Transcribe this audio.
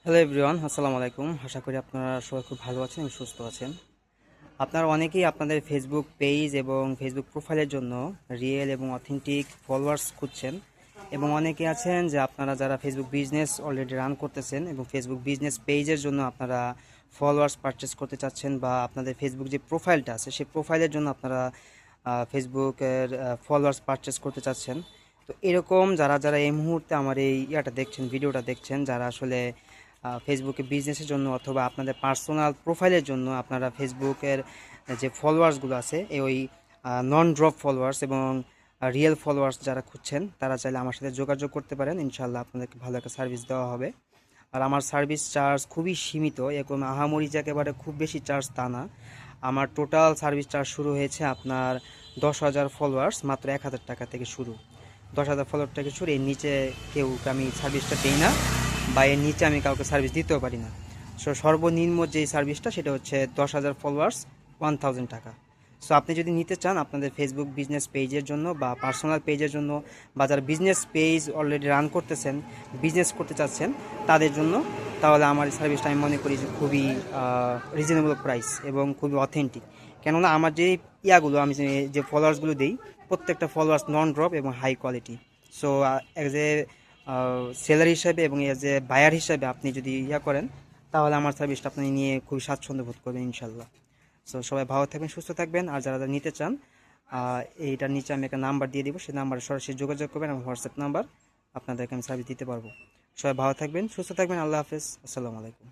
Hello everyone, আসসালামু আলাইকুম। আশা করি আপনারা সবাই খুব ভালো আছেন এবং সুস্থ আছেন। আপনারা অনেকেই আপনাদের ফেসবুক পেজ এবং ফেসবুক প্রোফাইলের জন্য রিয়েল এবং অথেন্টিক ফলোয়ার্স খুঁজছেন, এবং অনেকে আছেন যে আপনারা যারা ফেসবুক বিজনেস অলরেডি রান করতেছেন এবং ফেসবুক বিজনেস পেজের জন্য আপনারা ফলোয়ার্স পারচেস করতে চাচ্ছেন, বা আপনাদের ফেসবুক যে প্রোফাইলটা আছে সেই প্রোফাইলের জন্য আপনারা ফেসবুকের ফলোয়ার্স পারচেস করতে চাচ্ছেন। তো এরকম যারা যারা এই মুহূর্তে আমার এই দেখছেন, ভিডিওটা দেখছেন, যারা আসলে ফেসবুকে বিজনেসের জন্য অথবা আপনাদের পার্সোনাল প্রোফাইলের জন্য আপনারা ফেসবুকের যে ফলোয়ার্সগুলো আছে ওই নন ড্রপ ফলোয়ার্স এবং রিয়েল ফলোয়ার্স যারা খুঁজছেন, তারা চাইলে আমার সাথে যোগাযোগ করতে পারেন। ইনশাল্লাহ আপনাদেরকে ভালো একটা সার্ভিস দেওয়া হবে। আর আমার সার্ভিস চার্জ খুবই সীমিত, এরকম আহামরি যে একেবারে খুব বেশি চার্জ তা না। আমার টোটাল সার্ভিস চার্জ শুরু হয়েছে আপনার 10,000 ফলোয়ার্স মাত্র 1,000 টাকা থেকে শুরু। 10,000 ফলোয়ার থেকে শুরু, এর নিচে কেউ আমি সার্ভিসটা দিই না, বা এর নিচে আমি কাউকে সার্ভিস দিতেও পারি না। সো সর্বনিম্ন যে সার্ভিসটা সেটা হচ্ছে 10,000 ফলোয়ার্স 1,000 টাকা। সো আপনি যদি নিতে চান আপনাদের ফেসবুক বিজনেস পেজের জন্য বা পার্সোনাল পেজের জন্য, বা যারা বিজনেস পেজ অলরেডি রান করতেছেন, বিজনেস করতে চাচ্ছেন তাদের জন্য, তাহলে আমার এই সার্ভিসটা আমি মনে করি যে খুবই রিজনেবল প্রাইস এবং খুবই অথেন্টিক। কেননা আমার যে আমি যে ফলোয়ার্সগুলো দিই, প্রত্যেকটা ফলোয়ার্স নন ড্রপ এবং high quality. So as a seller হিসাবে এবং এজ এ বায়ার হিসাবে আপনি যদি করেন, তাহলে আমার সার্ভিসটা আপনি নিয়ে খুবই স্বাচ্ছন্দ্য বোধ করবেন ইনশাল্লাহ। সো সবাই ভালো থাকবেন, সুস্থ থাকবেন। আর যারা যারা নিতে চান, এইটার নিচে আমি একটা নাম্বার দিয়ে দিব, সেই নাম্বারে সরাসরি যোগাযোগ করবেন, আমার হোয়াটসঅ্যাপ নাম্বার, আপনাদেরকে আমি সার্ভিস দিতে পারবো। সবাই ভালো থাকবেন, সুস্থ থাকবেন। আল্লাহ হাফেজ, আসসালামু আলাইকুম।